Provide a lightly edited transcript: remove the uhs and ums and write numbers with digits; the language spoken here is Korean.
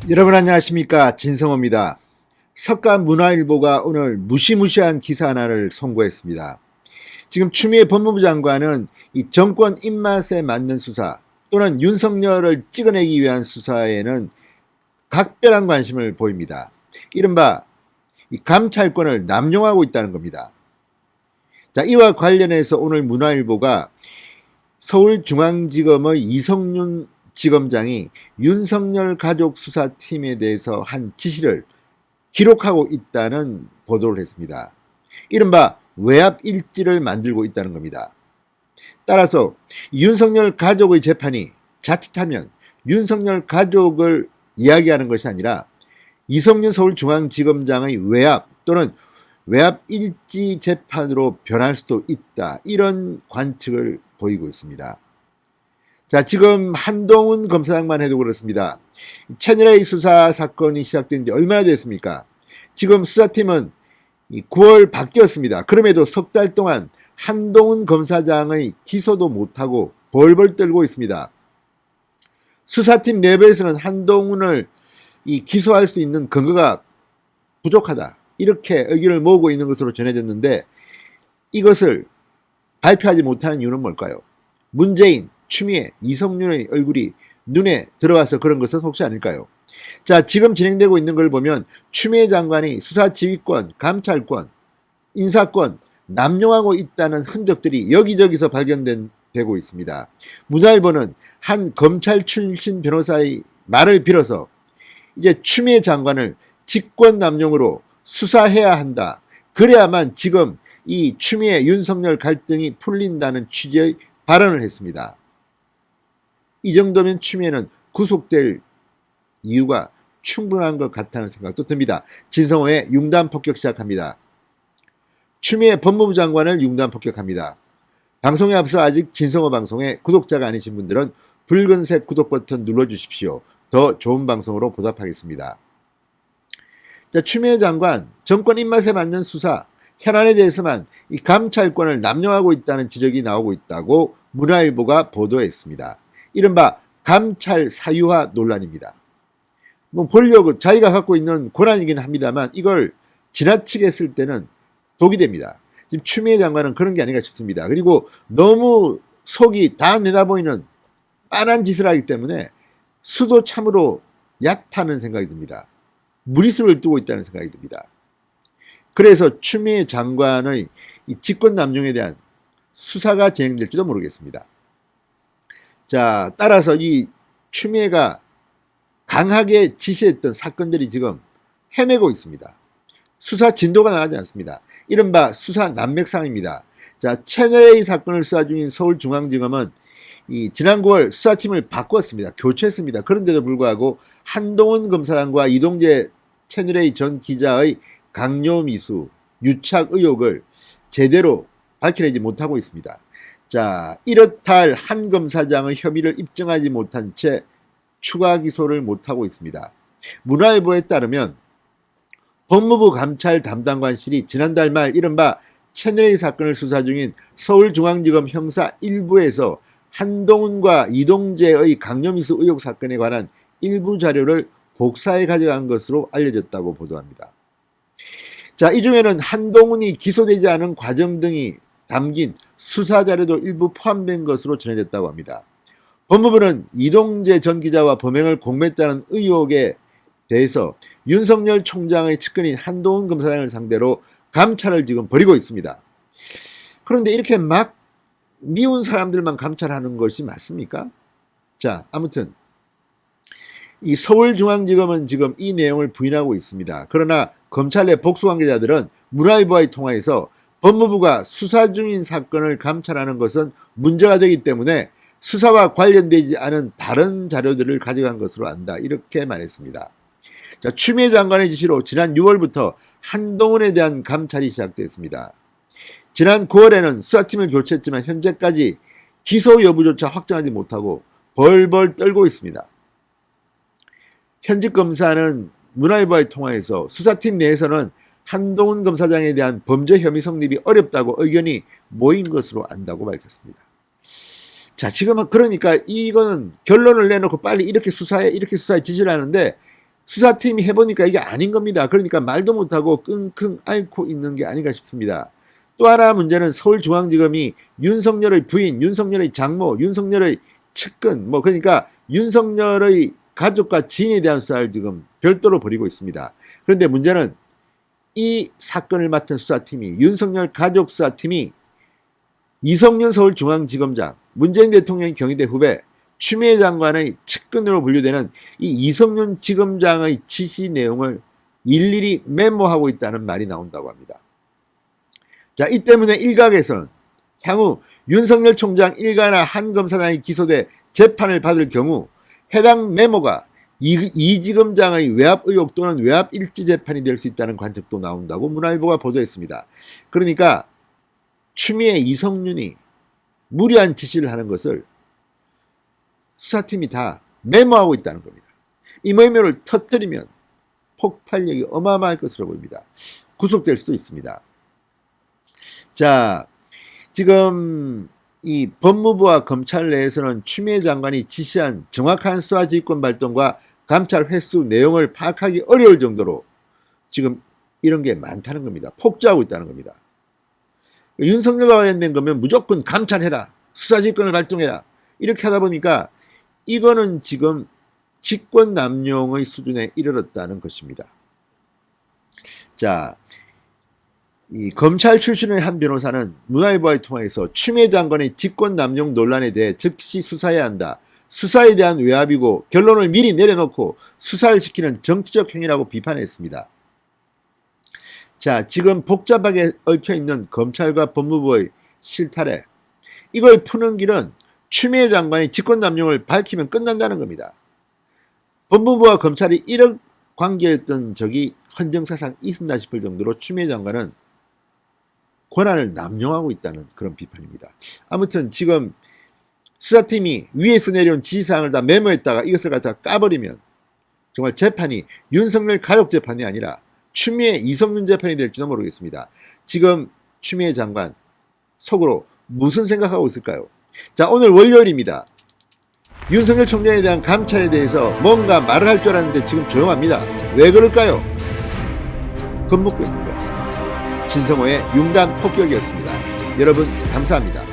여러분 안녕하십니까, 진성호입니다. 석가문화일보가 오늘 무시무시한 기사 하나를 송고했습니다. 지금 추미애 법무부 장관은 이 정권 입맛에 맞는 수사 또는 윤석열을 찍어내기 위한 수사에는 각별한 관심을 보입니다. 이른바 이 감찰권을 남용하고 있다는 겁니다. 자, 이와 관련해서 오늘 문화일보가 서울중앙지검의 이성윤 지검장이 윤석열 가족 수사팀에 대해서 한 지시를 기록하고 있다는 보도를 했습니다. 이른바 외압 일지를 만들고 있다는 겁니다. 따라서 윤석열 가족의 재판이 자칫하면 윤석열 가족을 이야기하는 것이 아니라 이성윤 서울중앙지검장의 외압 또는 외압 일지 재판으로 변할 수도 있다, 이런 관측을 보이고 있습니다. 자, 지금 한동훈 검사장만 해도 그렇습니다. 채널A 수사 사건이 시작된 지 얼마나 됐습니까? 지금 수사팀은 9월 바뀌었습니다. 그럼에도 석 달 동안 한동훈 검사장의 기소도 못하고 벌벌 떨고 있습니다. 수사팀 내부에서는 한동훈을 기소할 수 있는 근거가 부족하다, 이렇게 의견을 모으고 있는 것으로 전해졌는데, 이것을 발표하지 못하는 이유는 뭘까요? 문재인, 추미애, 이성윤의 얼굴이 눈에 들어와서 그런 것은 혹시 아닐까요? 자, 지금 진행되고 있는 걸 보면 추미애 장관이 수사지휘권, 감찰권, 인사권 남용하고 있다는 흔적들이 여기저기서 발견되고 있습니다. 문화일보는 한 검찰 출신 변호사의 말을 빌어서 이제 추미애 장관을 직권 남용으로 수사해야 한다, 그래야만 지금 이 추미애 윤석열 갈등이 풀린다는 취지의 발언을 했습니다. 이 정도면 추미애는 구속될 이유가 충분한 것 같다는 생각도 듭니다. 진성호의 융단 폭격 시작합니다. 추미애 법무부 장관을 융단 폭격합니다. 방송에 앞서 아직 진성호 방송에 구독자가 아니신 분들은 붉은색 구독 버튼 눌러주십시오. 더 좋은 방송으로 보답하겠습니다. 자, 추미애 장관 정권 입맛에 맞는 수사, 현안에 대해서만 이 감찰권을 남용하고 있다는 지적이 나오고 있다고 문화일보가 보도했습니다. 이른바 감찰 사유화 논란입니다. 보려고 자기가 갖고 있는 권한이긴 합니다만 이걸 지나치게 했을 때는 독이 됩니다. 지금 추미애 장관은 그런 게 아닌가 싶습니다. 그리고 너무 속이 다 내다보이는 빤한 짓을 하기 때문에 수도 참으로 얕다는 생각이 듭니다. 무리수를 두고 있다는 생각이 듭니다. 그래서 추미애 장관의 이 직권 남용에 대한 수사가 진행될지도 모르겠습니다. 자, 따라서 이 추미애가 강하게 지시했던 사건들이 지금 헤매고 있습니다. 수사 진도가 나가지 않습니다. 이른바 수사 난맥상입니다. 자, 채널A 사건을 수사 중인 서울중앙지검은 지난 9월 수사팀을 바꿨습니다. 교체했습니다. 그런데도 불구하고 한동훈 검사장과 이동재 채널A 전 기자의 강요미수, 유착 의혹을 제대로 밝혀내지 못하고 있습니다. 자, 이렇다 할 한 검사장의 혐의를 입증하지 못한 채 추가 기소를 못하고 있습니다. 문화일보에 따르면 법무부 감찰 담당관실이 지난달 말 이른바 채널A 사건을 수사 중인 서울중앙지검 형사 1부에서 한동훈과 이동재의 강요미수 의혹 사건에 관한 일부 자료를 복사해 가져간 것으로 알려졌다고 보도합니다. 자, 이 중에는 한동훈이 기소되지 않은 과정 등이 담긴 수사 자료도 일부 포함된 것으로 전해졌다고 합니다. 법무부는 이동재 전 기자와 범행을 공모했다는 의혹에 대해서 윤석열 총장의 측근인 한동훈 검사장을 상대로 감찰을 지금 벌이고 있습니다. 그런데 이렇게 막 미운 사람들만 감찰하는 것이 맞습니까? 자, 아무튼 이 서울중앙지검은 지금 이 내용을 부인하고 있습니다. 그러나 검찰 내 복수 관계자들은 문화일보와의 통화에서 법무부가 수사 중인 사건을 감찰하는 것은 문제가 되기 때문에 수사와 관련되지 않은 다른 자료들을 가져간 것으로 안다, 이렇게 말했습니다. 자, 추미애 장관의 지시로 지난 6월부터 한동훈에 대한 감찰이 시작됐습니다. 지난 9월에는 수사팀을 교체했지만 현재까지 기소 여부조차 확정하지 못하고 벌벌 떨고 있습니다. 현직 검사는 문화일보와의 통화에서 수사팀 내에서는 한동훈 검사장에 대한 범죄 혐의 성립이 어렵다고 의견이 모인 것으로 안다고 밝혔습니다. 자, 지금은 그러니까 이거는 결론을 내놓고 빨리 이렇게 수사해 지시를 하는데 수사팀이 해보니까 이게 아닌 겁니다. 그러니까 말도 못하고 끙끙 앓고 있는 게 아닌가 싶습니다. 또 하나 문제는 서울중앙지검이 윤석열의 부인, 윤석열의 장모, 윤석열의 측근, 그러니까 윤석열의 가족과 지인에 대한 수사를 지금 별도로 벌이고 있습니다. 그런데 문제는 이 사건을 맡은 수사팀이, 윤석열 가족 수사팀이 이성윤 서울중앙지검장, 문재인 대통령 경희대 후배, 추미애 장관의 측근으로 분류되는 이 이성윤 지검장의 지시 내용을 일일이 메모하고 있다는 말이 나온다고 합니다. 자, 이 때문에 일각에서는 향후 윤석열 총장 일가나 한 검사장이 기소돼 재판을 받을 경우 해당 메모가 이 지검장의 외압 의혹 또는 외압 일지 재판이 될 수 있다는 관측도 나온다고 문화일보가 보도했습니다. 그러니까 추미애 이성윤이 무리한 지시를 하는 것을 수사팀이 다 메모하고 있다는 겁니다. 이 메모를 터뜨리면 폭발력이 어마어마할 것으로 보입니다. 구속될 수도 있습니다. 자, 지금 이 법무부와 검찰 내에서는 추미애 장관이 지시한 정확한 수사지휘권 발동과 감찰 횟수 내용을 파악하기 어려울 정도로 지금 이런 게 많다는 겁니다. 폭주하고 있다는 겁니다. 윤석열과 관련된 거면 무조건 감찰해라, 수사지휘권을 발동해라, 이렇게 하다 보니까 이거는 지금 직권남용의 수준에 이르렀다는 것입니다. 자, 이 검찰 출신의 한 변호사는 문화일보와의 통화에서 추미애 장관의 직권남용 논란에 대해 즉시 수사해야 한다. 수사에 대한 외압이고 결론을 미리 내려놓고 수사를 시키는 정치적 행위라고 비판했습니다. 자, 지금 복잡하게 얽혀있는 검찰과 법무부의 실타래, 이걸 푸는 길은 추미애 장관의 직권남용을 밝히면 끝난다는 겁니다. 법무부와 검찰이 이런 관계였던 적이 헌정사상 있었나 싶을 정도로 추미애 장관은 권한을 남용하고 있다는 그런 비판입니다. 아무튼 지금 수사팀이 위에서 내려온 지시사항을 다 메모했다가 이것을 갖다 까버리면 정말 재판이 윤석열 가족 재판이 아니라 추미애 이성윤 재판이 될지도 모르겠습니다. 지금 추미애 장관 속으로 무슨 생각하고 있을까요? 자, 오늘 월요일입니다. 윤석열 총장에 대한 감찰에 대해서 뭔가 말을 할 줄 알았는데 지금 조용합니다. 왜 그럴까요? 겁먹고 있는 것 같습니다. 진성호의 융단 폭격이었습니다. 여러분 감사합니다.